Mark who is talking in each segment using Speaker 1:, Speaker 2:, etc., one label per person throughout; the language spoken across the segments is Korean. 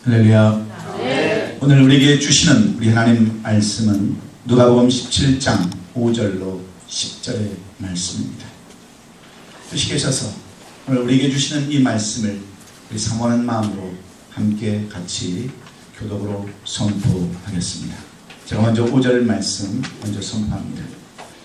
Speaker 1: 할렐루야. 네. 오늘 우리에게 주시는 우리 하나님 말씀은 누가복음 17장 5절로 10절의 말씀입니다. 주시께셔서 오늘 우리에게 주시는 이 말씀을 우리 사모하는 마음으로 함께 같이 교독으로 선포하겠습니다. 제가 먼저 5절 말씀 먼저 선포합니다.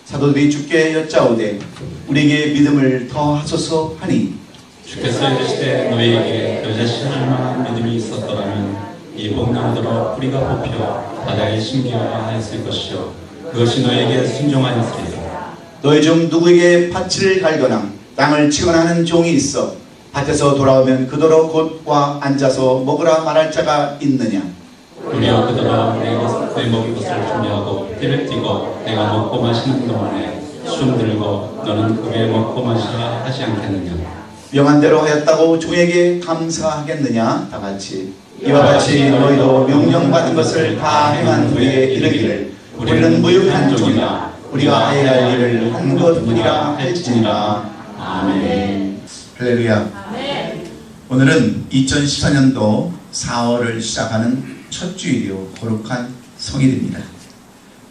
Speaker 1: 사도들이 주께 여짜오되 우리에게 믿음을 더하소서 하니
Speaker 2: 주께서 이르시되 너희에게 여자시할 만한 믿음이 있었더라면 이 복랑들어 뿌리가 뽑혀 바다에 심기어야 하였을 것이요 그것이 너희에게 순종하였으리라.
Speaker 1: 너희 중 누구에게 밭을 갈거나 땅을 치거나 하는 종이 있어 밭에서 돌아오면 그더러 곧 와 앉아서 먹으라 말할 자가 있느냐?
Speaker 2: 우리여 그더러 내 먹을 것을 준비하고 띠를 띠고 내가 먹고 마시는 동안에 숨 들고 너는 그게 먹고 마시라 하지 않겠느냐?
Speaker 1: 명한 대로 하였다고 종에게 감사하겠느냐? 다 같이 이와 같이 너희도 명령받은 것을 다 행한 후에 이르기를 우리는 무익한 종이라 우리가 해야 할 일을 한 것뿐이라 할지니라. 아멘. 할렐루야. 오늘은 2014년도 4월을 시작하는 첫 주일이요 거룩한 성일입니다.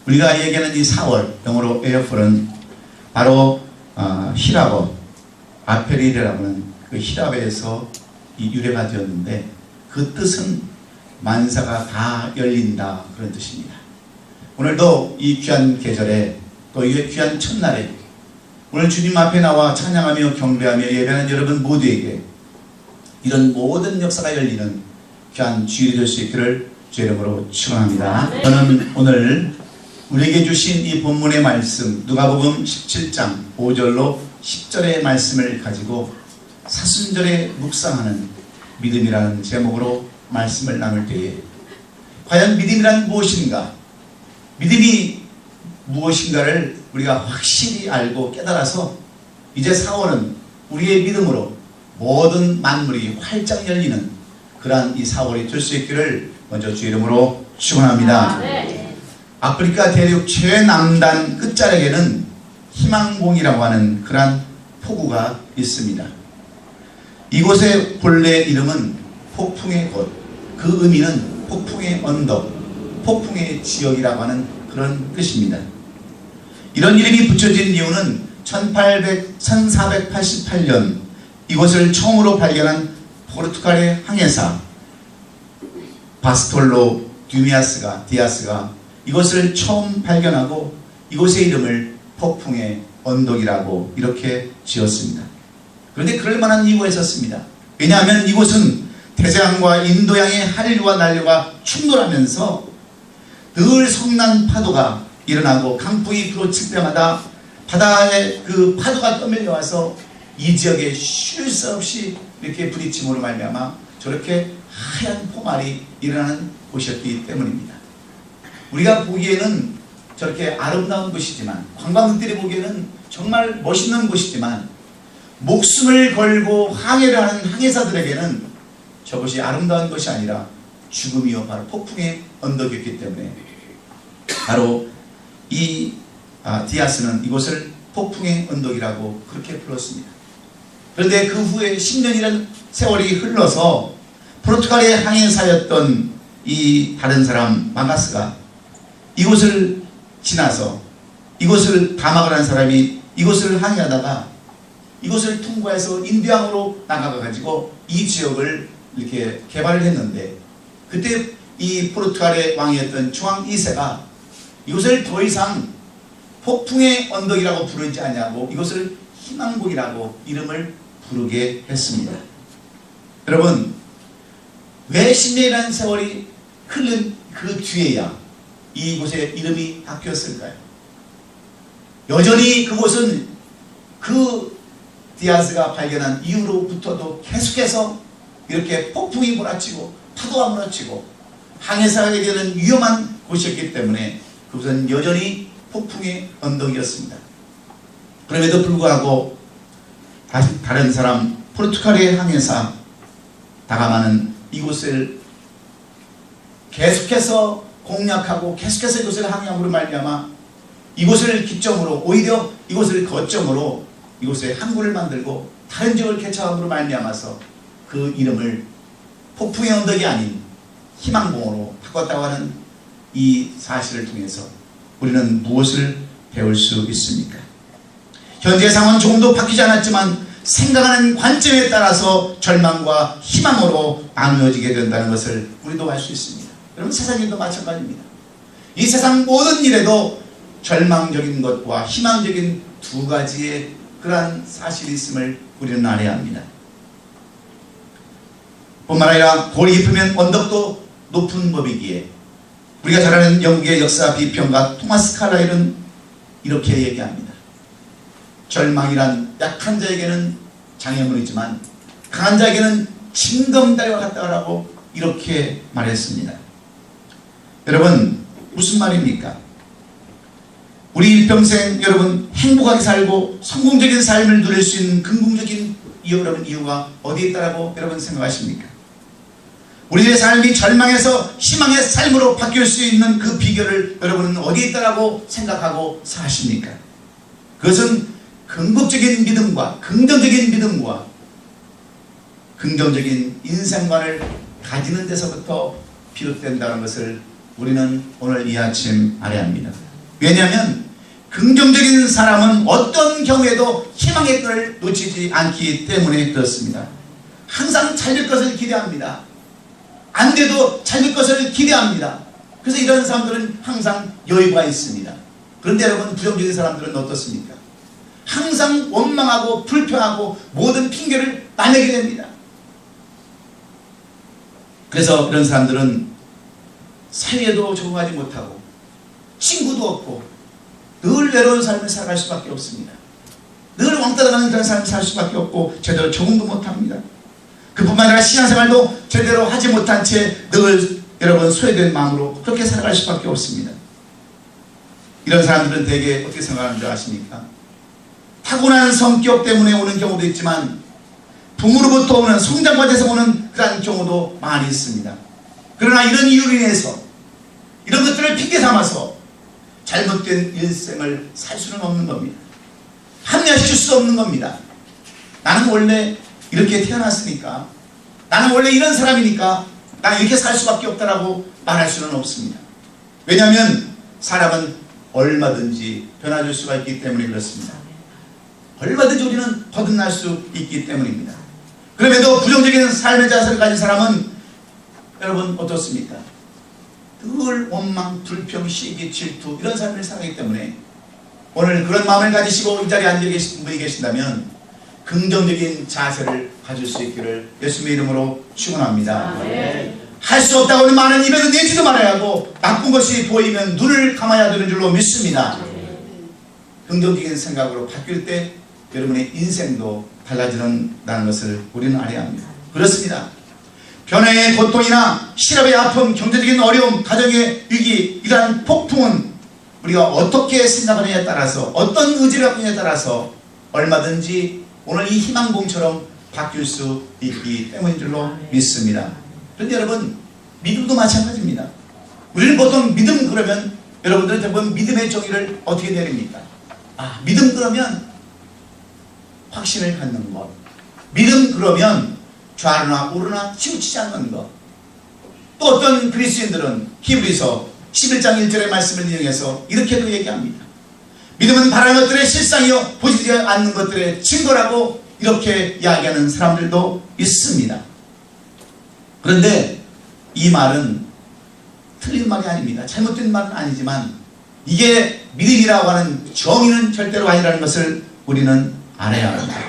Speaker 1: 우리가 얘기하는 이 4월, 영어로 에어폴은 바로 히라버 아페릴이라고 하는 그 히라베에서 이 유래가 되었는데 그 뜻은 만사가 다 열린다 그런 뜻입니다. 오늘도 이 귀한 계절에 또 이 귀한 첫날에 오늘 주님 앞에 나와 찬양하며 경배하며 예배하는 여러분 모두에게 이런 모든 역사가 열리는 귀한 주일이 될 수 있기를 주 이름으로 축원합니다. 저는 오늘 우리에게 주신 이 본문의 말씀 누가복음 17장 5절로 10절의 말씀을 가지고 사순절에 묵상하는 믿음이라는 제목으로 말씀을 나눌 때에 과연 믿음이란 무엇인가? 믿음이 무엇인가를 우리가 확실히 알고 깨달아서 이제 4월은 우리의 믿음으로 모든 만물이 활짝 열리는 그러한 이 4월이 될 수 있기를 먼저 주 이름으로 축원합니다. 아프리카 대륙 최남단 끝자락에는 희망봉이라고 하는 그러한 포구가 있습니다. 이곳의 본래 이름은 폭풍의 곳, 그 의미는 폭풍의 언덕, 폭풍의 지역이라고 하는 그런 뜻입니다. 이런 이름이 붙여진 이유는 1488년 이곳을 처음으로 발견한 포르투갈의 항해사 바스톨로 디아스가 이것을 처음 발견하고 이곳의 이름을 폭풍의 언덕이라고 이렇게 지었습니다. 그런데 그럴 만한 이유가 있었습니다. 왜냐하면 이곳은 대서양과 인도양의 한류와 난류가 충돌하면서 늘 성난 파도가 일어나고 강풍이 불어칠 때마다 바다에 그 파도가 떠밀려와서 이 지역에 쉴 새 없이 이렇게 부딪힘으로 말미암아 저렇게 하얀 포말이 일어나는 곳이었기 때문입니다. 우리가 보기에는 저렇게 아름다운 곳이지만 관광객들이 보기에는 정말 멋있는 곳이지만 목숨을 걸고 항해를 하는 항해사들에게는 저것이 아름다운 것이 아니라 죽음이요 바로 폭풍의 언덕이었기 때문에 바로 이 디아스는 이곳을 폭풍의 언덕이라고 그렇게 불렀습니다. 그런데 그 후에 10년이라는 세월이 흘러서 포르투갈의 항해사였던 이 다른 사람 마가스가 이곳을 지나서 이곳을 담악을 한 사람이 이곳을 항해하다가 이곳을 통과해서 인도양으로 나가가지고 이 지역을 이렇게 개발을 했는데 그때 이 포르투갈의 왕이었던 중앙 2세가 이곳을 더 이상 폭풍의 언덕이라고 부르지 않냐고 이것을 희망봉이라고 이름을 부르게 했습니다. 여러분 왜 10년이라는 세월이 흐른 그 뒤에야 이곳의 이름이 바뀌었을까요? 여전히 그곳은 그 디아스가 발견한 이후로부터도 계속해서 이렇게 폭풍이 몰아치고 파도가 몰아치고 항해사에게는 위험한 곳이었기 때문에 그것은 여전히 폭풍의 언덕이었습니다. 그럼에도 불구하고 다른 사람 포르투갈의 항해사 다가마는 이곳을 계속해서 공략하고 계속해서 이곳을 항해함으로 말미암아 이곳을 기점으로 오히려 이곳을 거점으로 이곳에 항구를 만들고 다른 지역을 개척함으로 말미암아서 그 이름을 폭풍의 언덕이 아닌 희망봉으로 바꿨다고 하는 이 사실을 통해서 우리는 무엇을 배울 수 있습니까? 현재 상황은 조금도 바뀌지 않았지만 생각하는 관점에 따라서 절망과 희망으로 나누어지게 된다는 것을 우리도 알 수 있습니다. 여러분, 세상 일도 마찬가지입니다. 이 세상 모든 일에도 절망적인 것과 희망적인 두 가지의 그러한 사실이 있음을 우리는 알아야 합니다. 뿐만 아니라 골이 깊으면 언덕도 높은 법이기에 우리가 잘 아는 영국의 역사 비평가 토마스 칼라일은 이렇게 얘기합니다. 절망이란 약한 자에게는 장애물이지만 강한 자에게는 징검다리와 같다라고 이렇게 말했습니다. 여러분, 무슨 말입니까? 우리 일평생 여러분 행복하게 살고 성공적인 삶을 누릴 수 있는 근본적인 이유가 어디에 있다라고 여러분 생각하십니까? 우리의 삶이 절망에서 희망의 삶으로 바뀔 수 있는 그 비결을 여러분은 어디에 있다라고 생각하고 사십니까? 그것은 긍정적인 믿음과 긍정적인 인생관을 가지는 데서부터 비롯된다는 것을 우리는 오늘 이 아침 알아야 합니다. 왜냐하면 긍정적인 사람은 어떤 경우에도 희망의 끈을 놓치지 않기 때문에 그렇습니다. 항상 잘 될 것을 기대합니다. 안 돼도 잘 될 것을 기대합니다. 그래서 이런 사람들은 항상 여유가 있습니다. 그런데 여러분, 부정적인 사람들은 어떻습니까? 항상 원망하고 불평하고 모든 핑계를 나내게 됩니다. 그래서 이런 사람들은 사회에도 적응하지 못하고 친구도 없고 늘 외로운 삶을 살아갈 수밖에 없습니다. 늘 왕따 당하는 그런 삶을 살 수밖에 없고 제대로 적응도 못합니다. 그뿐만 아니라 신앙생활도 제대로 하지 못한 채 늘 여러분 소외된 마음으로 그렇게 살아갈 수밖에 없습니다. 이런 사람들은 대개 어떻게 생각하는 줄 아십니까? 타고난 성격 때문에 오는 경우도 있지만 부모로부터 오는 성장 과정에서 오는 그런 경우도 많이 있습니다. 그러나 이런 이유로 인해서 이런 것들을 핑계 삼아서 잘못된 일생을 살 수는 없는 겁니다. 합리화시킬 수 없는 겁니다. 나는 원래 이렇게 태어났으니까, 나는 원래 이런 사람이니까 나는 이렇게 살 수밖에 없다라고 말할 수는 없습니다. 왜냐하면 사람은 얼마든지 변화될 수가 있기 때문에 그렇습니다. 얼마든지 우리는 거듭날 수 있기 때문입니다. 그럼에도 부정적인 삶의 자세를 가진 사람은 여러분 어떻습니까? 늘 원망, 불평, 시기, 질투 이런 삶을 살아가기 때문에 오늘 그런 마음을 가지시고 이 자리에 앉아 계신 분이 계신다면 긍정적인 자세를 가질 수 있기를 예수님의 이름으로 축원합니다. 할 수 없다고는 많은 입에서 내지도 말아야 하고 나쁜 것이 보이면 눈을 감아야 되는 줄로 믿습니다. 긍정적인 생각으로 바뀔 때 여러분의 인생도 달라지는다는 것을 우리는 알아야 합니다. 그렇습니다. 변화의 고통이나 실업의 아픔, 경제적인 어려움, 가정의 위기, 이러한 폭풍은 우리가 어떻게 생각하느냐에 따라서, 어떤 의지를 갖느냐에 따라서 얼마든지 오늘 이 희망봉처럼 바뀔 수 있기 때문인 줄로 믿습니다. 그런데 여러분, 믿음도 마찬가지입니다. 우리는 보통 믿음 그러면 여러분들은 대부분 믿음의 정의를 어떻게 내립니까? 믿음 그러면 확신을 갖는 것, 믿음 그러면 좌르나 우르나 치우치지 않는 것. 또 어떤 그리스도인들은 히브리서 11장 1절의 말씀을 인용해서 이렇게도 얘기합니다. 믿음은 바라는 것들의 실상이요 보이지 않는 것들의 증거라고 이렇게 이야기하는 사람들도 있습니다. 그런데 이 말은 틀린 말이 아닙니다. 잘못된 말은 아니지만 이게 믿음이라고 하는 정의는 절대로 아니라는 것을 우리는 알아야 합니다.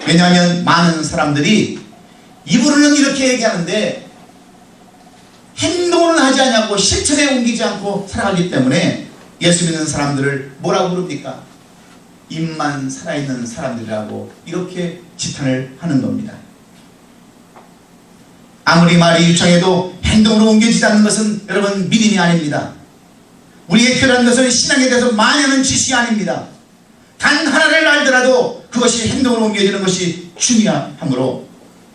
Speaker 1: 왜냐하면 많은 사람들이 입으로는 이렇게 얘기하는데 행동은 하지 않냐고 실천에 옮기지 않고 살아가기 때문에 예수 믿는 사람들을 뭐라고 부릅니까? 입만 살아있는 사람들이라고 이렇게 지탄을 하는 겁니다. 아무리 말이 유창해도 행동으로 옮겨지지 않는 것은 여러분 믿음이 아닙니다. 우리의 필요한 것은 신앙에 대해서 많은 지식이 아닙니다. 단 하나를 알더라도 그것이 행동으로 옮겨지는 것이 중요하므로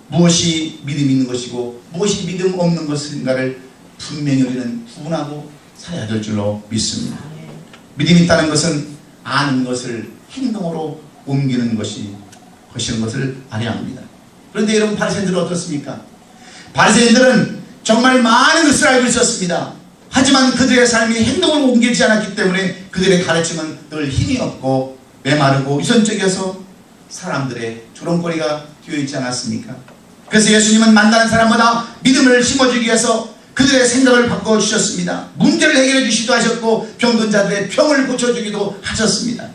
Speaker 1: 무엇이 믿음 있는 것이고 무엇이 믿음 없는 것인가를 분명히 우리는 구분하고 살아야 될 줄로 믿습니다. 믿음이 있다는 것은 아는 것을 행동으로 옮기는 것이 것이라는 것을 알아야 합니다. 그런데 여러분 바리새인들은 어떻습니까? 바리새인들은 정말 많은 것을 알고 있었습니다. 하지만 그들의 삶이 행동으로 옮기지 않았기 때문에 그들의 가르침은 늘 힘이 없고 메마르고 유선적이어서 사람들의 조롱거리가 되어있지 않았습니까? 그래서 예수님은 만나는 사람마다 믿음을 심어주기 위해서 그들의 생각을 바꿔주셨습니다. 문제를 해결해 주시기도 하셨고 병든 자들의 병을 고쳐주기도 하셨습니다.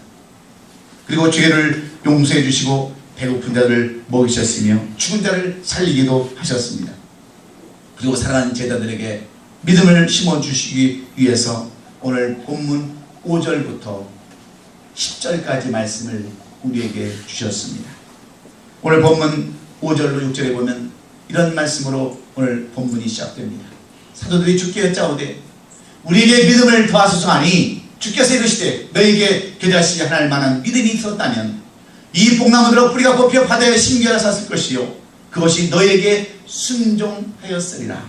Speaker 1: 그리고 죄를 용서해 주시고 배고픈 자를 먹이셨으며 죽은 자를 살리기도 하셨습니다. 그리고 사랑하는 제자들에게 믿음을 심어주시기 위해서 오늘 본문 5절부터 10절까지 말씀을 우리에게 주셨습니다. 오늘 본문 5절로 6절에 보면 이런 말씀으로 오늘 본문이 시작됩니다. 사도들이 주께 여짜오되 우리에게 믿음을 더하소서 하니 주께서 이르시되 너에게 겨자씨 하나일 만한 믿음이 있었다면 이 뽕나무들로 뿌리가 뽑혀 바다에 심겨라 샀을 것이요 그것이 너에게 순종하였으리라.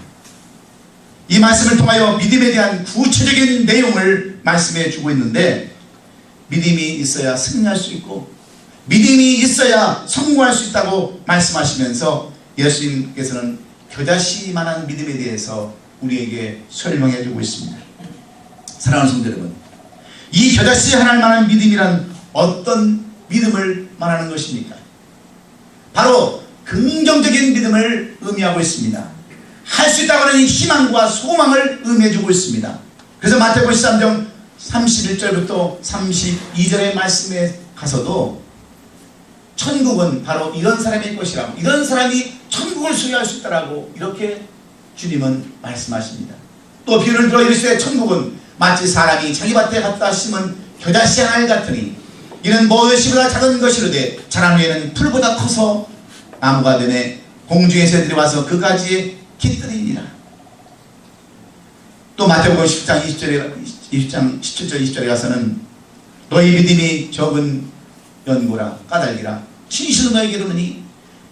Speaker 1: 이 말씀을 통하여 믿음에 대한 구체적인 내용을 말씀해 주고 있는데 믿음이 있어야 승리할 수 있고 믿음이 있어야 성공할 수 있다고 말씀하시면서 예수님께서는 겨자씨만한 믿음에 대해서 우리에게 설명해 주고 있습니다. 사랑하는 성도 여러분, 이 겨자씨 하나일 만한 믿음이란 어떤 믿음을 말하는 것입니까? 바로 긍정적인 믿음을 의미하고 있습니다. 할 수 있다고 하는 희망과 소망을 의미해 주고 있습니다. 그래서 마태복음 13장 31절부터 32절의 말씀에 가서도 천국은 바로 이런 사람의 것이라고, 이런 사람이 천국을 소유할 수 있다라고 이렇게 주님은 말씀하십니다. 또 비유를 들어 이르시되 천국은 마치 사람이 자기 밭에 갖다 심은 겨자씨 하나를 같으니 이는 무엇이보다 작은 것이로되 자란 후에는 풀보다 커서 나무가 되매 공중의 새들이 와서 그 가지에 깃들이니라. 또 마태복음 10장 17절 20절에 가서는 너희 믿음이 적은 연고라 까닭이라 진실로 너에게 이르노니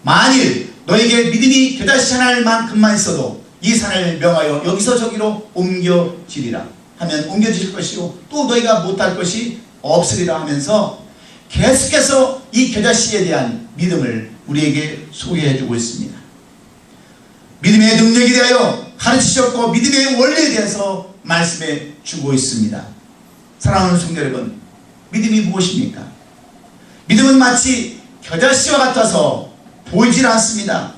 Speaker 1: 만일 너에게 믿음이 겨자씨 하나만큼만 있어도 이 산을 명하여 여기서 저기로 옮겨지리라 하면 옮겨질 것이요 또 너희가 못할 것이 없으리라 하면서 계속해서 이 겨자씨에 대한 믿음을 우리에게 소개해 주고 있습니다. 믿음의 능력에 대하여 가르치셨고 믿음의 원리에 대해서 말씀해 주고 있습니다. 사랑하는 성도 여러분, 믿음이 무엇입니까? 믿음은 마치 겨자씨와 같아서 보이질 않습니다.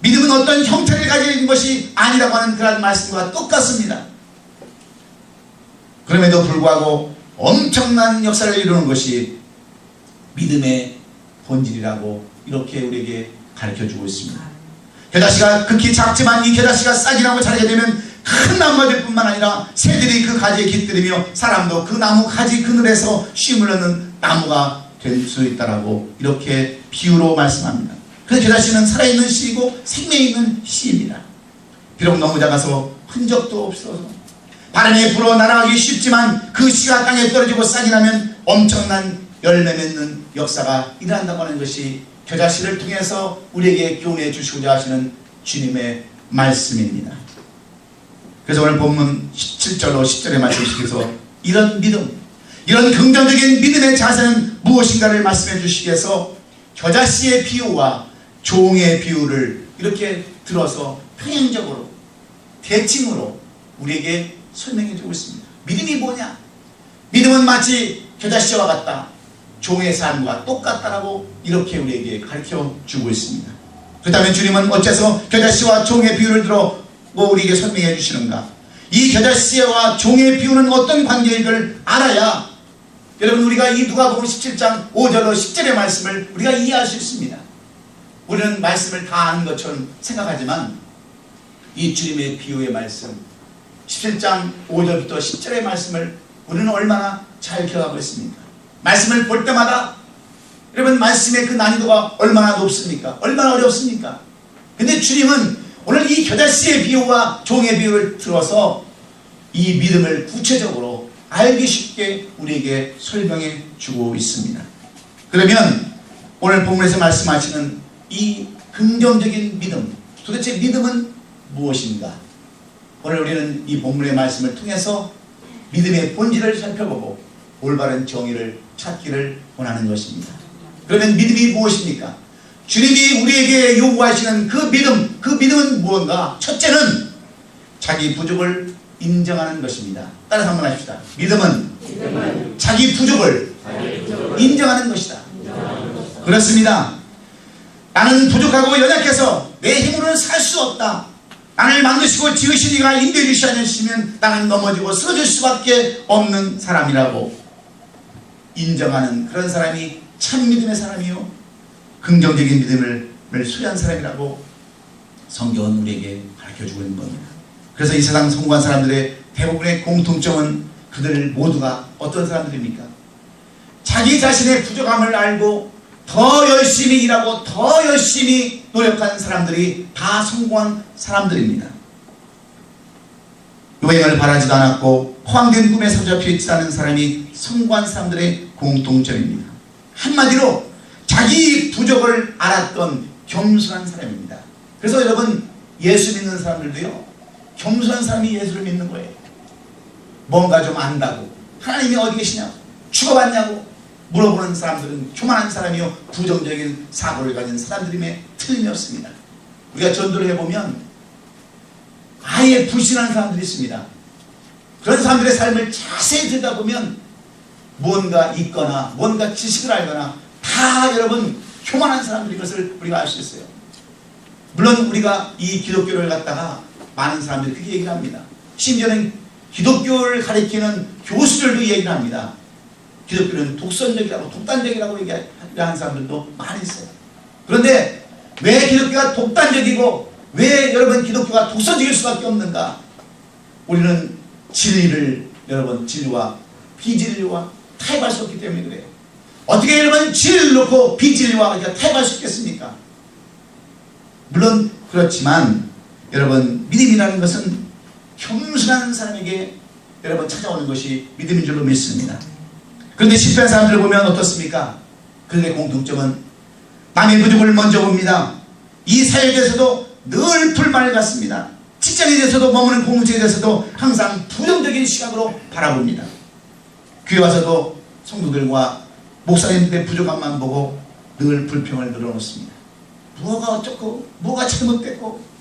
Speaker 1: 믿음은 어떤 형태를 가진 것이 아니라고 하는 그런 말씀과 똑같습니다. 그럼에도 불구하고 엄청난 역사를 이루는 것이 믿음의 본질이라고 이렇게 우리에게 가르쳐주고 있습니다. 겨자씨가 극히 작지만 이 겨자씨가 싹이 나고 자라게 되면 큰 나무가 될 뿐만 아니라 새들이 그 가지에 깃들이며 사람도 그 나무 가지 그늘에서 쉼을 얻는 나무가 될 수 있다라고 이렇게 비유로 말씀합니다. 그래서 겨자씨는 살아있는 씨이고 생명이 있는 씨입니다. 비록 너무 작아서 흔적도 없어서 바람에 불어 날아가기 쉽지만 그 씨가 땅에 떨어지고 싹이 나면 엄청난 열매 맺는 역사가 일어난다고 하는 것이 겨자씨를 통해서 우리에게 교훈해 주시고자 하시는 주님의 말씀입니다. 그래서 오늘 본문 17절로 10절의 말씀 속에서 이런 믿음, 이런 긍정적인 믿음의 자세는 무엇인가를 말씀해 주시기 위해서 겨자씨의 비유와 종의 비유를 이렇게 들어서 평행적으로 대칭으로 우리에게 설명해 주고 있습니다. 믿음이 뭐냐? 믿음은 마치 겨자씨와 같다. 종의 삶과 똑같다라고 이렇게 우리에게 가르쳐 주고 있습니다. 그렇다면 주님은 어째서 겨자씨와 종의 비유를 들어 우리에게 설명해 주시는가? 이 겨자씨와 종의 비유는 어떤 관계인지를 알아야 여러분 우리가 이 누가복음 17장 5절로 10절의 말씀을 우리가 이해할 수 있습니다. 우리는 말씀을 다 아는 것처럼 생각하지만 이 주님의 비유의 말씀 17장 5절부터 10절의 말씀을 우리는 얼마나 잘 기억하고 있습니까? 말씀을 볼 때마다 여러분 말씀의 그 난이도가 얼마나 높습니까? 얼마나 어렵습니까? 근데 주님은 오늘 이 겨자씨의 비유와 종의 비유를 들어서 이 믿음을 구체적으로 알기 쉽게 우리에게 설명해 주고 있습니다. 그러면 오늘 본문에서 말씀하시는 이 긍정적인 믿음, 도대체 믿음은 무엇인가? 오늘 우리는 이 본문의 말씀을 통해서 믿음의 본질을 살펴보고 올바른 정의를 찾기를 원하는 것입니다. 그러면 믿음이 무엇입니까? 주님이 우리에게 요구하시는 그 믿음은 무언가? 첫째는 자기 부족을 인정하는 것입니다. 따라서 한번 합시다. 믿음은 자기 부족을 인정하는 것이다. 그렇습니다. 나는 부족하고 연약해서 내 힘으로는 살 수 없다. 나를 만드시고 지으신 이가 인도해 주시지 않으시면 나는 넘어지고 쓰러질 수밖에 없는 사람이라고 인정하는 그런 사람이 참 믿음의 사람이요 긍정적인 믿음을 소유한 사람이라고 성경은 우리에게 가르쳐주고 있는 겁니다. 그래서 이 세상 성공한 사람들의 대부분의 공통점은 그들 모두가 어떤 사람들입니까? 자기 자신의 부족함을 알고 더 열심히 일하고 더 열심히 노력한 사람들이 다 성공한 사람들입니다. 요행을 바라지도 않았고 허황된 꿈에 사로잡혀 있지 않은 사람이 성공한 사람들의 공통점입니다. 한마디로 자기 부족을 알았던 겸손한 사람입니다. 그래서 여러분 예수 믿는 사람들도요 겸손한 사람이 예수를 믿는 거예요. 뭔가 좀 안다고 하나님이 어디 계시냐고 죽어봤냐고 물어보는 사람들은 교만한 사람이요 부정적인 사고를 가진 사람들임에 틀림이 없습니다. 우리가 전도를 해보면 아예 불신하는 사람들이 있습니다. 그런 사람들의 삶을 자세히 들여다보면 뭔가 있거나 뭔가 지식을 알거나 다 여러분 교만한 사람들인 것을 우리가 알 수 있어요. 물론 우리가 이 기독교를 갖다가 많은 사람들이 그렇게 얘기를 합니다. 심지어는 기독교를 가리키는 교수들도 얘기를 합니다. 기독교는 독선적이라고 독단적이라고 얘기하는 사람들도 많이 있어요. 그런데 왜 기독교가 독단적이고 왜 여러분 기독교가 독선적일 수밖에 없는가? 우리는 진리를 여러분 진리와 비진리와 타협할 수 없기 때문에 그래요. 어떻게 여러분 진리를 놓고 비진리와 타협할 수 있겠습니까? 물론 그렇지만 여러분 믿음이라는 것은 겸손한 사람에게 여러분 찾아오는 것이 믿음인 줄로 믿습니다. 그런데 실패한 사람들을 보면 어떻습니까? 그들의 공통점은 남의 부족을 먼저 봅니다. 이 사회에 대해서도 늘 불만을 갖습니다. 직장에 대해서도 머무는 공동체에 대해서도 항상 부정적인 시각으로 바라봅니다. 교회 와서도 성도들과 목사님들의 부족함만 보고 늘 불평을 늘어놓습니다. 뭐가 어쩌고 뭐가 잘못됐고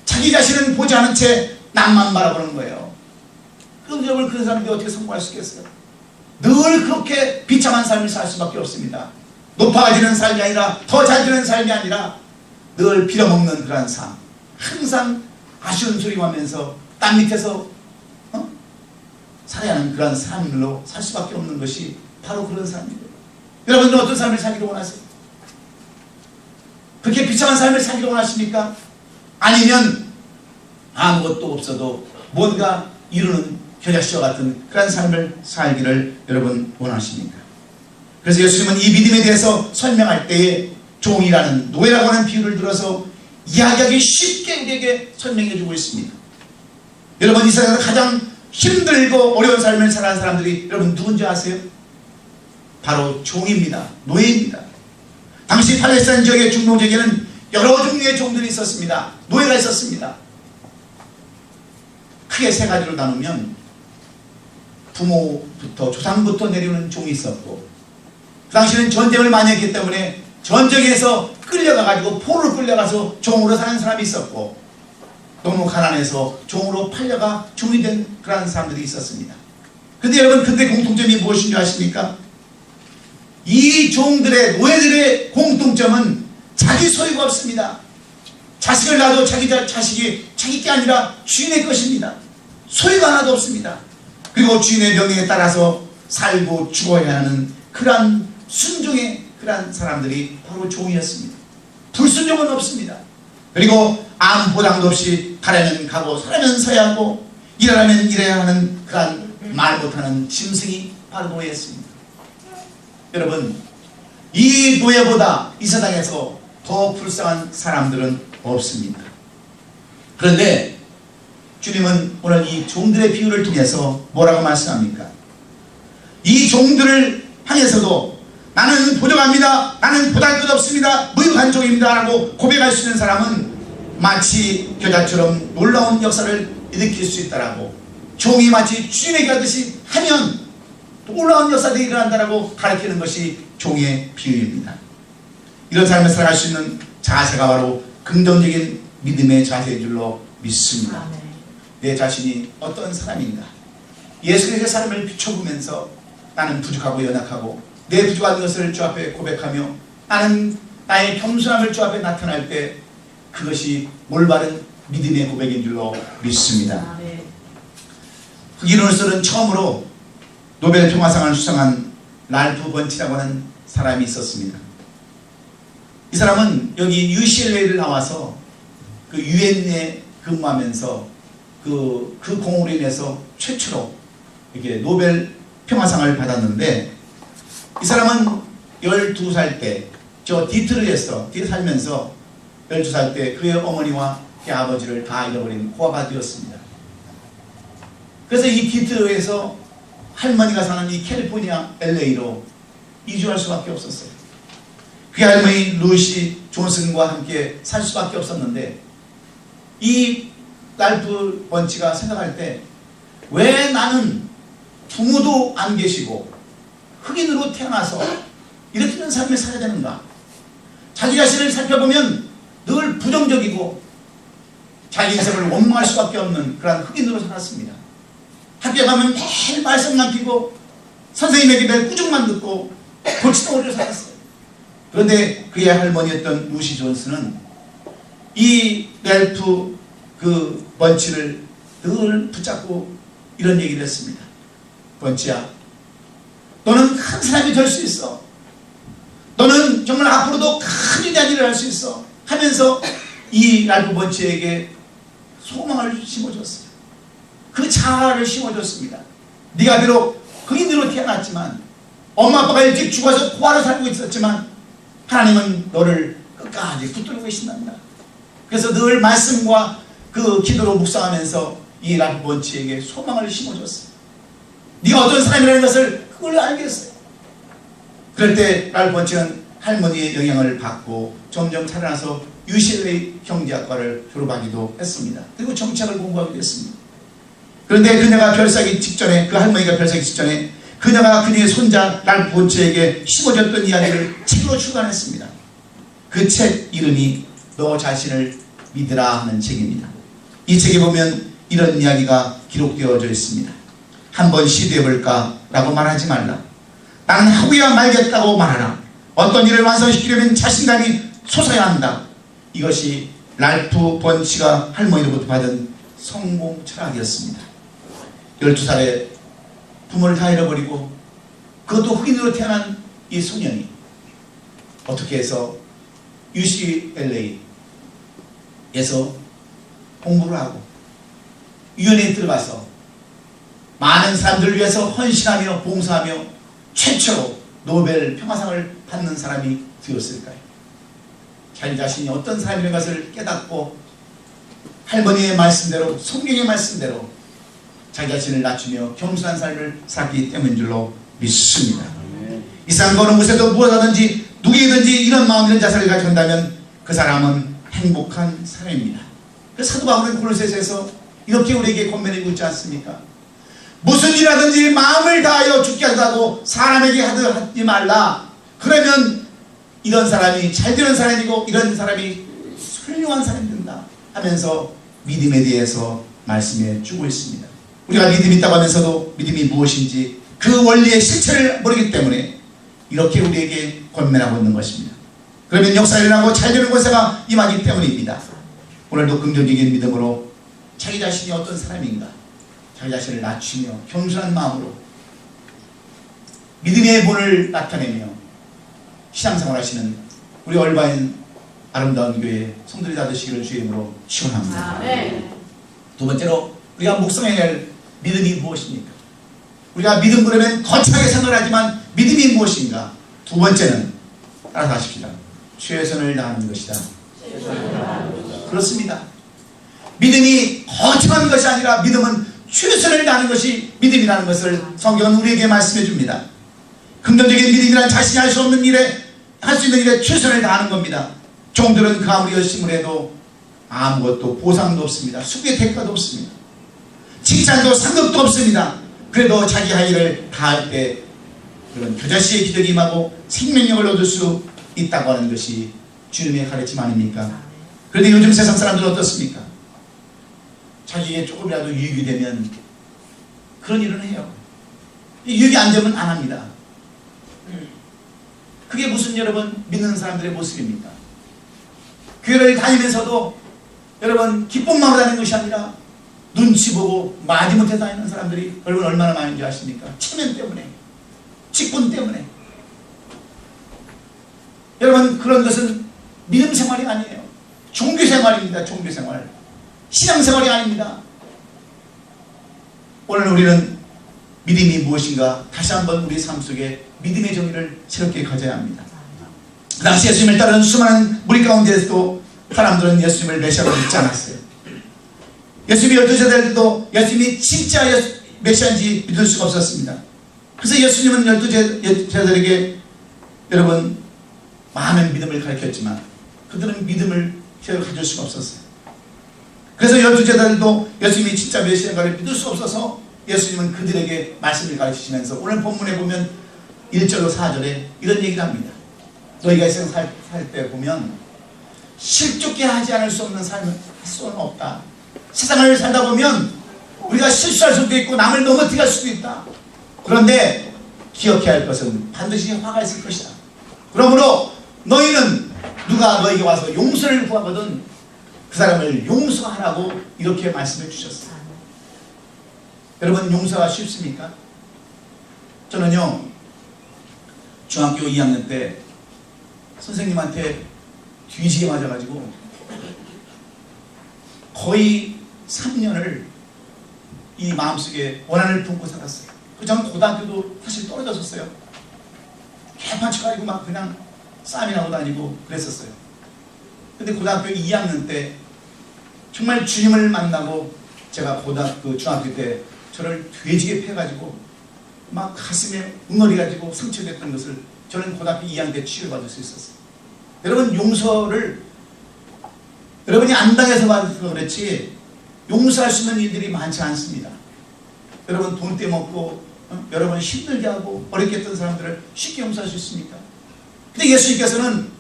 Speaker 1: 자기 자신은 보지 않은 채 남만 바라보는 거예요. 그럼 여러분 그런 사람들이 어떻게 성공할 수 있겠어요? 늘 그렇게 비참한 삶을 살 수밖에 없습니다. 높아지는 삶이 아니라 더 잘 되는 삶이 아니라 늘 빌어먹는 그러한 삶, 항상 아쉬운 소리가 하면서 땀 밑에서 살아야 하는 그러한 삶으로 살 수밖에 없는 것이 바로 그런 삶이에요. 여러분들은 어떤 삶을 살기를 원하세요? 그렇게 비참한 삶을 살기를 원하십니까? 아니면 아무것도 없어도 뭔가 이루는 겨자씨와 같은 그런 삶을 살기를 여러분 원하십니까? 그래서 예수님은 이 믿음에 대해서 설명할 때에 종이라는 노예라고 하는 비유를 들어서 이야기하기 쉽게 우리에게 설명해 주고 있습니다. 여러분 이 세상에서 가장 힘들고 어려운 삶을 살아가는 사람들이 여러분 누군지 아세요? 바로 종입니다. 노예입니다. 당시 팔레스타인 지역의 중동 지역에는 여러 종류의 종들이 있었습니다. 노예가 있었습니다. 크게 세 가지로 나누면 부모부터 조상부터 내려오는 종이 있었고 그 당시에는 전쟁을 많이 했기 때문에 전쟁에서 끌려가가지고 포로로 끌려가서 종으로 사는 사람이 있었고 너무 가난해서 종으로 팔려가 종이 된 그런 사람들이 있었습니다. 그런데 여러분 그들의 공통점이 무엇인지 아십니까? 이 종들의 노예들의 공통점은 자기 소유가 없습니다. 자식을 낳아도 자식이 자기 게 아니라 주인의 것입니다. 소유가 하나도 없습니다. 그리고 주인의 명령에 따라서 살고 죽어야 하는 그러한 순종의 그러한 사람들이 바로 종이었습니다. 불순종은 없습니다. 그리고 아무 보장도 없이 가려면 가고 서라면 서야 하고 일하라면 일해야 하는 그러한 말 못하는 짐승이 바로 노예였습니다. 여러분 이 노예보다 이 세상에서 더 불쌍한 사람들은 없습니다. 그런데 주님은 오늘 이 종들의 비유를 통해서 뭐라고 말씀합니까? 이 종들을 향해서도 나는 부족합니다. 나는 보잘것없습니다. 무익한 종입니다. 라고 고백할 수 있는 사람은 마치 겨자처럼 놀라운 역사를 일으킬 수 있다라고 종이 마치 주인에게 하듯이 하면 놀라운 역사들이 일어난다라고 가르치는 것이 종의 비유입니다. 이런 삶을 살아갈 수 있는 자세가 바로 긍정적인 믿음의 자세인 줄로 믿습니다. 내 자신이 어떤 사람인가? 예수 그리스도의 삶을 비춰보면서 나는 부족하고 연약하고 내 부족한 것을 주 앞에 고백하며 나는 나의 겸손함을 주 앞에 나타날 때 그것이 올바른 믿음의 고백인 줄로 믿습니다. 흑인으로서는 처음으로 노벨 평화상을 수상한 랄프 번치라고 하는 사람이 있었습니다. 이 사람은 여기 UCLA를 나와서 그 유엔에 근무하면서 그 공으로 인해서 최초로 이렇게 노벨 평화상을 받았는데, 이 사람은 12살 때 저 디트로이트에서 살면서 12살 때 그의 어머니와 그의 아버지를 다 잃어버린 호아가 되었습니다. 그래서 이 디트로이트에서 할머니가 사는 이 캘리포니아 LA로 이주할 수밖에 없었어요. 그의 할머니 루시 존슨과 함께 살 수밖에 없었는데, 이 랄프 번치가 생각할 때 왜 나는 부모도 안 계시고 흑인으로 태어나서 이렇게 된 삶을 살아야 되는가? 자기 자신을 살펴보면 늘 부정적이고 자기 인생을 원망할 수밖에 없는 그런 흑인으로 살았습니다. 학교에 가면 매일 말썽만 피고 선생님에게 매일 꾸중만 듣고 골칫덩어리로 살았어요. 그런데 그의 할머니였던 루시 존스는 이 랄프 그 번치를 늘 붙잡고 이런 얘기를 했습니다. 번치야, 너는 큰 사람이 될 수 있어. 너는 정말 앞으로도 큰 위대한 일을 할 수 있어 하면서 이 랄프 번치에게 소망을 심어줬어요. 그 자아를 심어줬습니다. 네가 비록 흑인으로 태어났지만 엄마 아빠가 일찍 죽어서 포화로 살고 있었지만 하나님은 너를 끝까지 붙들고 계신답니다. 그래서 늘 말씀과 그 기도로 묵상하면서 이 랄프 번치에게 소망을 심어줬어요. 네가 어떤 사람이라는 것을 그걸 알겠어요. 그럴 때 랄프 번치는 할머니의 영향을 받고 점점 살아나서 UCLA 경제학과를 졸업하기도 했습니다. 그리고 정치학을 공부하기도 했습니다. 그런데 그녀가 별사기 직전에, 그 할머니가 별사기 직전에 그녀가 그녀의 손자 랄프 번치에게 심어줬던 이야기를 책으로 출간했습니다. 그 책 이름이 너 자신을 믿으라 하는 책입니다. 이 책에 보면 이런 이야기가 기록되어져 있습니다. 한번 시도해볼까? 라고 말하지 말라. 나는 하고야 말겠다고 말하라. 어떤 일을 완성시키려면 자신감이 솟아야 한다. 이것이 랄프 번치가 할머니로부터 받은 성공 철학이었습니다. 12살에 부모를 다 잃어버리고 그것도 흑인으로 태어난 이 소년이 어떻게 해서 UCLA에서 공부를 하고 유엔에 들어가서 많은 사람들을 위해서 헌신하며 봉사하며 최초로 노벨 평화상을 받는 사람이 되었을까요? 자기 자신이 어떤 사람이라는 것을 깨닫고 할머니의 말씀대로, 성경의 말씀대로 자기 자신을 낮추며 겸손한 삶을 살기 때문인 줄로 믿습니다. 이 세상 어느 곳에도 무엇하든지 누구이든지 이런 마음, 이런 자세를 가지고 한다면 그 사람은 행복한 사람입니다. 그래서 사도 바울은 골로새서에서 이렇게 우리에게 권면해주고 있지 않습니까? 무슨 일하든지 마음을 다하여 죽게 하다고 사람에게 하지 말라. 그러면 이런 사람이 잘 되는 사람이고 이런 사람이 훌륭한 사람이 된다 하면서 믿음에 대해서 말씀해 주고 있습니다. 우리가 믿음이 있다고 하면서도 믿음이 무엇인지 그 원리의 실체를 모르기 때문에 이렇게 우리에게 권면하고 있는 것입니다. 그러면 역사를 일어나고 잘 되는 것에가 임하기 때문입니다. 오늘도 긍정적인 믿음으로 자기 자신이 어떤 사람인가, 자기 자신을 낮추며 겸손한 마음으로 믿음의 본을 나타내며 신앙생활 하시는 우리 얼바인 아름다운 교회 성도들이 다 되시기를 주의 이름으로 축원합니다. 두 번째로 우리가 묵상해야 할 믿음이 무엇입니까? 우리가 믿음 그러면 거창하게 생각을 하지만 믿음이 무엇인가? 두 번째는 따라서 하십시다. 최선을 다하는 것이다. 그렇습니다. 믿음이 거창한 것이 아니라 믿음은 최선을 다하는 것이 믿음이라는 것을 성경은 우리에게 말씀해 줍니다. 긍정적인 믿음이란 자신이 할 수 없는 일에, 할 수 있는 일에 최선을 다하는 겁니다. 종들은 그 아무리 열심을 해도 아무것도 보상도 없습니다. 수고의 대가도 없습니다. 칭찬도 상급도 없습니다. 그래도 자기 할 일을 다할 때 그런 겨자씨의 기적이 임하고 생명력을 얻을 수 있다고 하는 것이 주님의 가르침 아닙니까? 그런데 요즘 세상 사람들은 어떻습니까? 자기에게 조금이라도 유익이 되면 그런 일은 해요. 유익이 안 되면 안 합니다. 그게 무슨 여러분 믿는 사람들의 모습입니까? 교회를 다니면서도 여러분 기쁜 마음으로 다니는 것이 아니라 눈치 보고 마지못해 다니는 사람들이 여러분 얼마나 많은지 아십니까? 체면 때문에, 직분 때문에. 여러분 그런 것은 믿음 생활이 아니에요. 종교 생활입니다. 종교 생활. 신앙 생활이 아닙니다. 오늘 우리는 믿음이 무엇인가 다시 한번 우리 삶 속에 믿음의 정의를 새롭게 가져야 합니다. 그 당시 예수님을 따르는 수많은 무리 가운데서도 사람들은 예수님을 메시아로 믿지 않았어요. 예수님이 12살 될 때도 예수님이 진짜 메시아인지 믿을 수가 없었습니다. 그래서 예수님은 12제자들에게 여러분 많은 믿음을 가르쳤지만 그들은 믿음을 제대로 가질 수가 없었어요. 그래서 12제자들도 예수님이 진짜 메시아인가를 믿을 수 없어서 예수님은 그들에게 말씀을 가르치시면서 오늘 본문에 보면 1절로 4절에 이런 얘기를 합니다. 너희가 이 세상 살 때 보면 실족게 하지 않을 수 없는 삶을 할 수는 없다. 세상을 살다 보면 우리가 실수할 수도 있고 남을 넘어뜨릴 수도 있다. 그런데 기억해야 할 것은 반드시 화가 있을 것이다. 그러므로 너희는 누가 너에게 와서 용서를 구하거든 그 사람을 용서하라고 이렇게 말씀해 주셨어요. 여러분 용서가 쉽습니까? 저는요 중학교 2학년 때 선생님한테 뒤지게 맞아가지고 거의 3년을 이 마음속에 원한을 품고 살았어요. 저는 고등학교도 사실 떨어졌었어요. 개판쳐가지고 막 그냥 싸움이 나고 다니고 그랬었어요. 근데 고등학교 2학년 때 정말 주님을 만나고 제가 중학교 때 저를 돼지게 패가지고 막 가슴에 응어리가지고 상처됐던 것을 저는 고등학교 2학년 때 치유받을 수 있었어요. 여러분 용서를 여러분이 안 당해서 받아서 그렇지 용서할 수 있는 일들이 많지 않습니다. 여러분 돈 떼먹고 여러분 힘들게 하고 어렵게 했던 사람들을 쉽게 용서할 수 있습니까? 근데 예수님께서는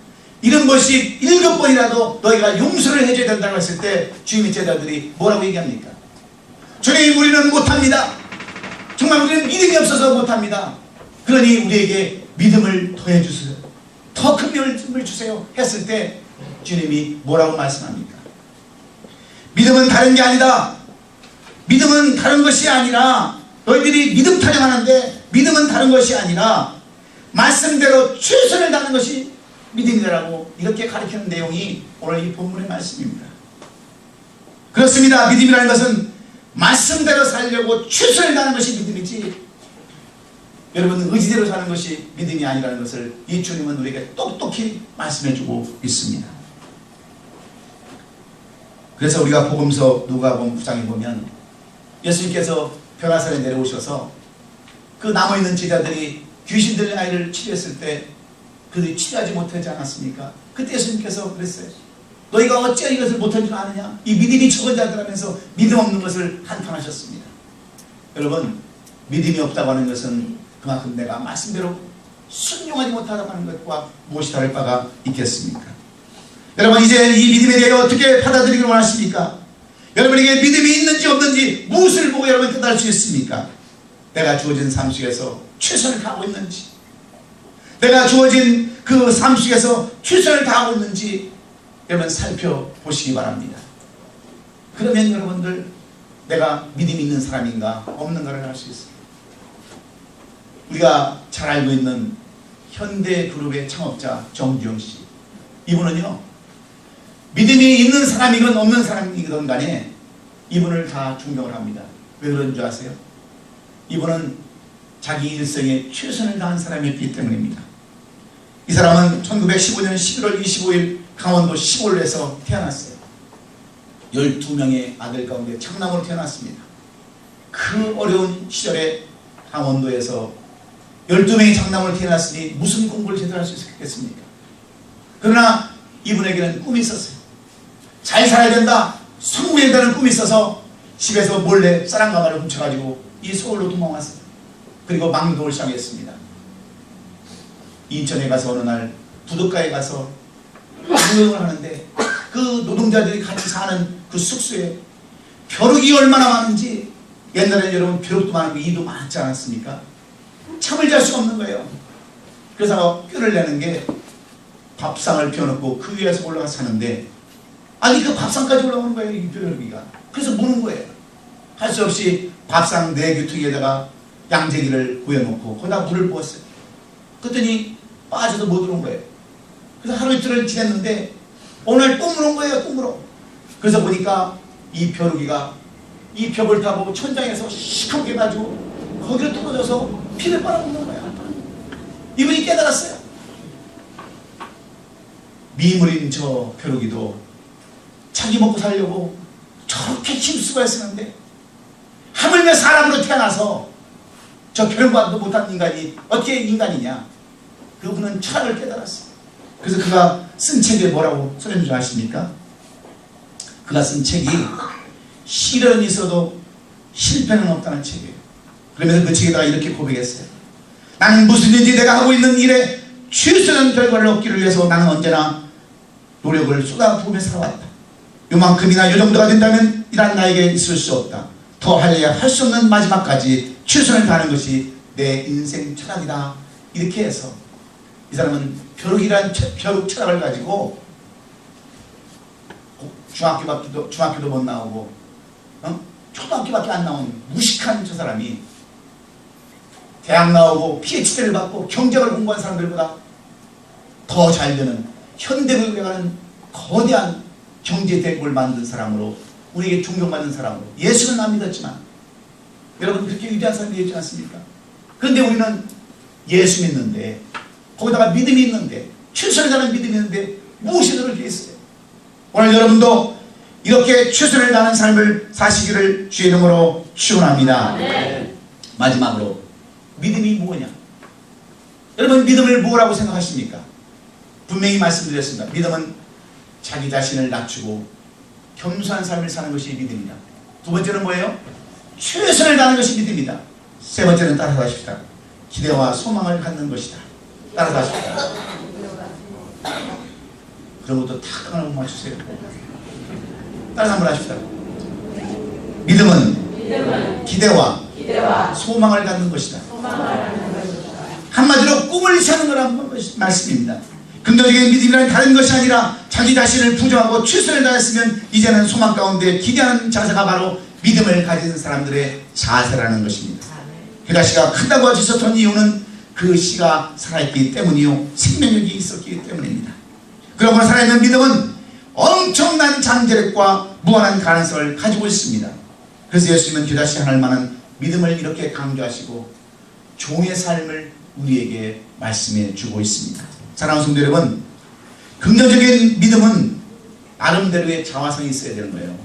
Speaker 1: 이런 것이 7번이라도 너희가 용서를 해줘야 된다고 했을 때 주님의 제자들이 뭐라고 얘기합니까? 주님 우리는 못합니다. 정말 우리는 믿음이 없어서 못합니다. 그러니 우리에게 믿음을 더해 주세요. 더 큰 믿음을 주세요 했을 때 주님이 뭐라고 말씀합니까? 믿음은 다른 게 아니다. 믿음은 다른 것이 아니라 너희들이 믿음 타령하는데 믿음은 다른 것이 아니라 말씀대로 최선을 다하는 것이 믿음이라고 이렇게 가르치는 내용이 오늘 이 본문의 말씀입니다. 그렇습니다. 믿음이라는 것은 말씀대로 살려고 최선을 다하는 것이 믿음이지 여러분 의지대로 사는 것이 믿음이 아니라는 것을 이 주님은 우리에게 똑똑히 말씀해주고 있습니다. 그래서 우리가 복음서 누가복음 9장에 보면 예수님께서 변화산에 내려오셔서 그 남아있는 제자들이 귀신 들린 아이를 치료했을 때 그들이 치료하지 못하지 않았습니까? 그때 예수님께서 그랬어요. 너희가 어찌 이것을 못할 줄 아느냐? 이 믿음이 적은 자들하면서 믿음 없는 것을 한탄하셨습니다. 여러분 믿음이 없다고 하는 것은 그만큼 내가 말씀대로 순종하지 못하다고 하는 것과 무엇이 다를 바가 있겠습니까? 여러분 이제 이 믿음에 대해 어떻게 받아들이기를 원하십니까? 여러분에게 믿음이 있는지 없는지 무엇을 보고 여러분 깨달을 수 있습니까? 내가 주어진 삶 속에서 최선을 다하고 있는지 내가 주어진 그 삶 속에서 최선을 다하고 있는지 여러분 살펴보시기 바랍니다. 그러면 여러분들 내가 믿음이 있는 사람인가 없는가를 알 수 있습니다. 우리가 잘 알고 있는 현대그룹의 창업자 정주영 씨 이분은요 믿음이 있는 사람이건 없는 사람이건 간에 이분을 다 존경을 합니다. 왜 그런 줄 아세요? 이분은 자기 일생에 최선을 다한 사람이었기 때문입니다. 이 사람은 1915년 11월 25일 강원도 시골에서 태어났어요. 12명의 아들 가운데 장남으로 태어났습니다. 그 어려운 시절에 강원도에서 12명의 장남으로 태어났으니 무슨 공부를 제대로 할 수 있겠습니까? 그러나 이분에게는 꿈이 있었어요. 잘 살아야 된다, 성공해야 된다는 꿈이 있어서 집에서 몰래 쌀 가마를 훔쳐가지고 이 서울로 도망왔어요. 그리고 망동을 시작했습니다. 인천에 가서 어느 날 부둣가에 가서 노동을 하는데 그 노동자들이 같이 사는 그 숙소에 벼룩이 얼마나 많은지, 옛날에 여러분 벼룩도 많고 이도 많지 않았습니까? 잠을 잘 수가 없는 거예요. 그래서 뼈를 내는 게 밥상을 펴놓고 그 위에서 올라가서 사는데, 아니 그 밥상까지 올라오는 거예요, 이 벼룩이가. 그래서 무는 거예요. 할 수 없이 밥상 네 귀퉁이에다가 양재기를 구해놓고 거기다 물을 부었어요. 그랬더니 빠져서 못 들어온 거예요. 그래서 하루 이틀을 지냈는데 오늘 또 물은 거예요, 또 물어. 그래서 보니까 이 벼룩이가 이 벽을 타고 천장에서 시커멓게 가지고 거기를 떨어져서 피를 빨아먹는 거야. 이분이 깨달았어요. 미물인 저 벼룩이도 자기 먹고 살려고 저렇게 힘쓰고 했었는데, 하물며 사람으로 태어나서 저 벼룩만도 못한 인간이 어떻게 인간이냐. 그분은 철학을 깨달았어요. 그래서 그가 쓴 책에 뭐라고 써있는 줄 아십니까? 그가 쓴 책이 시련이 있어도 실패는 없다는 책이에요. 그러면서 그 책에다가 이렇게 고백했어요. 나는 무슨 일인지 내가 하고 있는 일에 최선의 결과를 얻기를 위해서 나는 언제나 노력을 쏟아부으며 살아왔다. 요만큼이나 요 정도가 된다면 이란 나에게 있을 수 없다. 더 할래야 할 수 없는 마지막까지 최선을 다하는 것이 내 인생 철학이다. 이렇게 해서 이 사람은 벼룩이란 벼룩 철학을 가지고 중학교도 못 나오고 초등학교밖에 안 나온 무식한 저 사람이 대학 나오고 PhD를 받고 경제학을 공부한 사람들보다 더 잘 되는 현대국에 가는 거대한 경제 대국을 만든 사람으로, 우리에게 존경받는 사람으로, 예수는 안 믿었지만 여러분 그렇게 위대한 사람이 되지 않습니까? 그런데 우리는 예수 믿는데, 거기다가 믿음이 있는데, 최선을 다하는 믿음이 있는데 무엇이 너를 위해서요? 오늘 여러분도 이렇게 최선을 다하는 삶을 사시기를 주의 이름으로 축원합니다.
Speaker 3: 네.
Speaker 1: 마지막으로 믿음이 뭐냐? 여러분 믿음을 뭐라고 생각하십니까? 분명히 말씀드렸습니다. 믿음은 자기 자신을 낮추고 겸손한 삶을 사는 것이 믿음이다. 두 번째는 뭐예요? 최선을 다하는 것이 믿음이다. 세 번째는 따라서 하십시다. 기대와 소망을 갖는 것이다. 따라서 하십시다. 그런 것도 탁 하나 못 맞추세요. 따라서 한번 하십시다. 믿음은 기대와 소망을 갖는 것이다. 한마디로 꿈을 찾는 거라는 말씀입니다. 긍정적인 믿음이란 다른 것이 아니라 자기 자신을 부정하고 최선을 다했으면 이제는 소망 가운데 기대하는 자세가 바로 믿음을 가진 사람들의 자세라는 것입니다. 유다 씨가 크다고 지쳤던 이유는 그 씨가 살아있기 때문이요, 생명력이 있었기 때문입니다. 그러므로 살아있는 믿음은 엄청난 잠재력과 무한한 가능성을 가지고 있습니다. 그래서 예수님은 유다 씨 하나님만은 믿음을 이렇게 강조하시고 종의 삶을 우리에게 말씀해 주고 있습니다. 사랑하는 성도 여러분, 긍정적인 믿음은 나름대로의 자화성이 있어야 되는 거예요.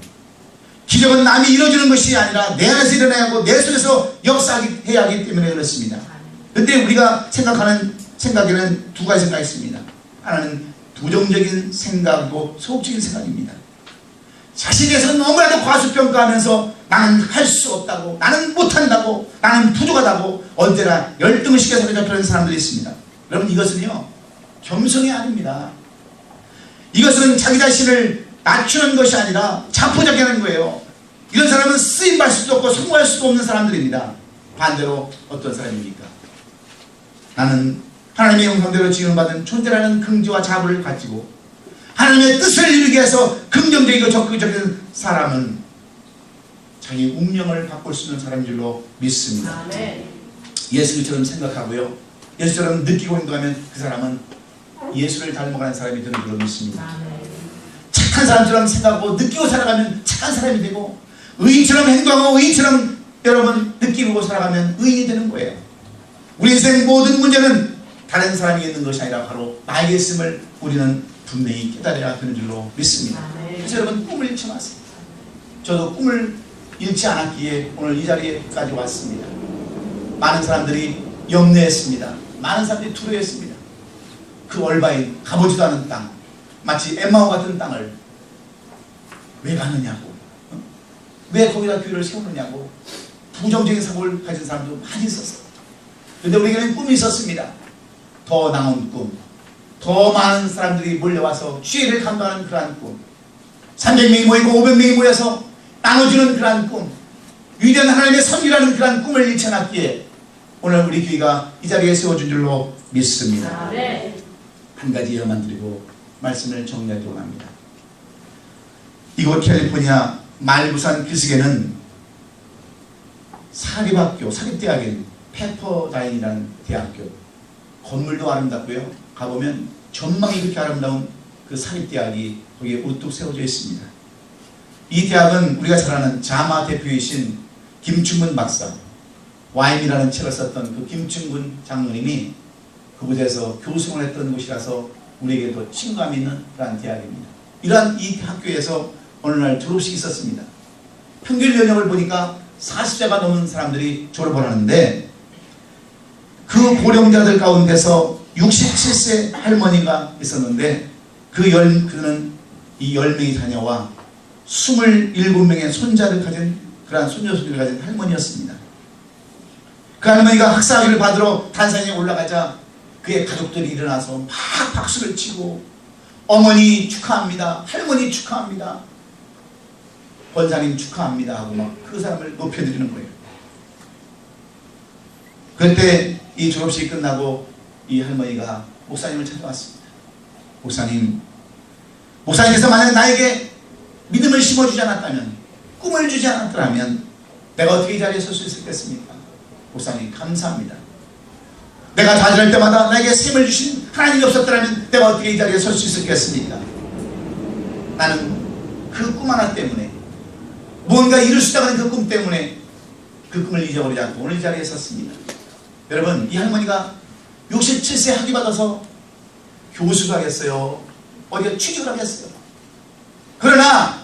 Speaker 1: 기적은 남이 이루어지는 것이 아니라 내 안에서 일어나야 하고 내 속에서 역사해야 하기 때문에 그렇습니다. 그런데 우리가 생각하는 생각에는 두 가지 생각이 있습니다. 하나는 부정적인 생각이고 소극적인 생각입니다. 자신에 대해서 너무나도 과소평가하면서 나는 할 수 없다고, 나는 못한다고, 나는 부족하다고 언제나 열등을 시켜 사로잡히는 사람들이 있습니다. 여러분 이것은요 겸손이 아닙니다. 이것은 자기 자신을 낮추는 것이 아니라 자포자기하는 거예요. 이런 사람은 쓰임받을 수도 없고 성공할 수도 없는 사람들입니다. 반대로 어떤 사람입니까? 나는 하나님의 형상대로 지음받은 존재라는 긍지와 자부를 가지고 하나님의 뜻을 이루기 위해서 긍정적이고 적극적인 사람은 자기 운명을 바꿀 수 있는 사람인 줄로 믿습니다. 예수처럼 생각하고요, 예수처럼 느끼고 행동하면 그 사람은 예수를 닮아가는 사람이 되는 줄로 믿습니다. 착한 사람처럼 생각하고 느끼고 살아가면 착한 사람이 되고, 의인처럼 행동하고 의인처럼 여러분 느끼고 살아가면 의인이 되는 거예요. 우리 인생 모든 문제는 다른 사람이 있는 것이 아니라 바로 나에게 있음을 우리는 분명히 깨달아야 되는 줄로 믿습니다. 그래서 여러분 꿈을 잃지 마세요. 저도 꿈을 잃지 않았기에 오늘 이 자리에까지 왔습니다. 많은 사람들이 염려했습니다. 많은 사람들이 두려워했습니다. 그 얼바인 가보지도 않은 땅, 마치 엠마오 같은 땅을 왜 가느냐고, 왜 거기다 교회를 세우느냐고 부정적인 사고를 가진 사람도 많이 있었어요. 그런데 우리에게는 꿈이 있었습니다. 더 나은 꿈, 더 많은 사람들이 몰려와서 주의를 감도하는 그러한 꿈, 300명이 모이고 500명이 모여서 나눠주는 그러한 꿈, 위대한 하나님의 선이라는 그러한 꿈을 일쳐놨기에 오늘 우리 교회가 이 자리에 세워준 줄로 믿습니다. 한 가지 예만 드리고 말씀을 정리하도록 합니다. 이곳 캘리포니아 말부산 기슭에는 사립학교, 사립대학인 페퍼다인이라는 대학교, 건물도 아름답고요, 가보면 전망이 그렇게 아름다운 그 사립대학이 거기에 우뚝 세워져 있습니다. 이 대학은 우리가 잘 아는 자마 대표이신 김충근 박사, 와임이라는 책을 썼던 그 김충근 장로님이 그곳에서 교수를 했던 곳이라서 우리에게도 친감 있는 그러한 대학입니다. 이러한 이 학교에서 어느 날 졸업식이 있었습니다. 평균 연령을 보니까 40세가 넘은 사람들이 졸업을 하는데 그 고령자들 가운데서 67세 할머니가 있었는데 그는 이 10명의 자녀와 27명의 손자를 가진 그러한 손녀손녀를 가진 할머니였습니다. 그 할머니가 학사학위를 받으러 단상에 올라가자 그의 가족들이 일어나서 막 박수를 치고 어머니 축하합니다, 할머니 축하합니다, 권사님 축하합니다 하고 막 그 사람을 높여드리는 거예요. 그때 이 졸업식이 끝나고 이 할머니가 목사님을 찾아왔습니다. 목사님께서 만약 나에게 믿음을 심어주지 않았다면, 꿈을 주지 않았더라면 내가 어떻게 이 자리에 설 수 있었겠습니까? 목사님 감사합니다. 내가 좌절할 때마다 나에게 셈을 주신 하나님이 없었더라면 내가 어떻게 이 자리에 설 수 있었겠습니까? 나는 그 꿈 하나 때문에, 무언가 이룰 수 있다는 그 꿈 때문에 그 꿈을 잊어버리지 않고 오늘 이 자리에 섰습니다. 여러분, 이 할머니가 67세 학위 받아서 교수가 하겠어요? 어디가 취직을 하겠어요? 그러나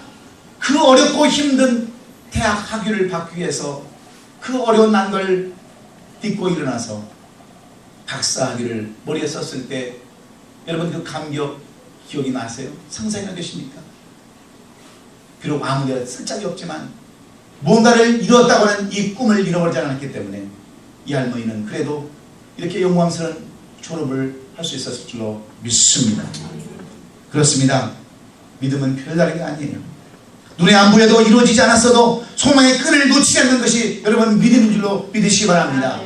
Speaker 1: 그 어렵고 힘든 대학 학위를 받기 위해서 그 어려운 난걸 딛고 일어나서 박사 학위를 머리에 썼을 때 여러분 그 감격 기억이 나세요? 상상이 안 되십니까? 비록 아무데나 쓸 적이 없지만 뭔가를 이루었다고 하는 이 꿈을 잃어버리지 않았기 때문에 이 할머니는 그래도 이렇게 영광스러운 졸업을 할 수 있었을 줄로 믿습니다. 그렇습니다. 믿음은 별다른 게 아니에요. 눈에 안 보여도 이루어지지 않았어도 소망의 끈을 놓치지 않는 것이 여러분 믿음인 줄로 믿으시기 바랍니다.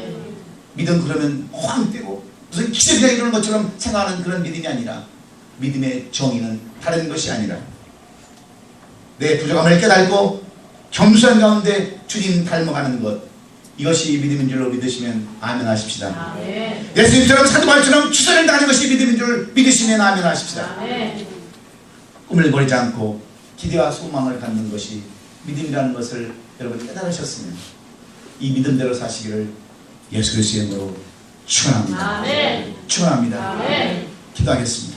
Speaker 1: 믿음 그러면 호황되고 무슨 기적이 이루는 것처럼 생각하는 그런 믿음이 아니라, 믿음의 정의는 다른 것이 아니라 내 부족함을 깨닫고 겸손한 가운데 주님 닮아가는 것, 이것이 믿음인 줄로 믿으시면 아멘 하십시다. 예수님처럼 사도바울처럼 추선을 당하는 것이 믿음인 줄 믿으시면 아멘 하십시다. 꿈을 버리지 않고 기대와 소망을 갖는 것이 믿음이라는 것을 여러분 깨달으셨으면 이 믿음대로 사시기를 예수 그리스도의 이름으로 축원합니다. 축원합니다. 기도하겠습니다.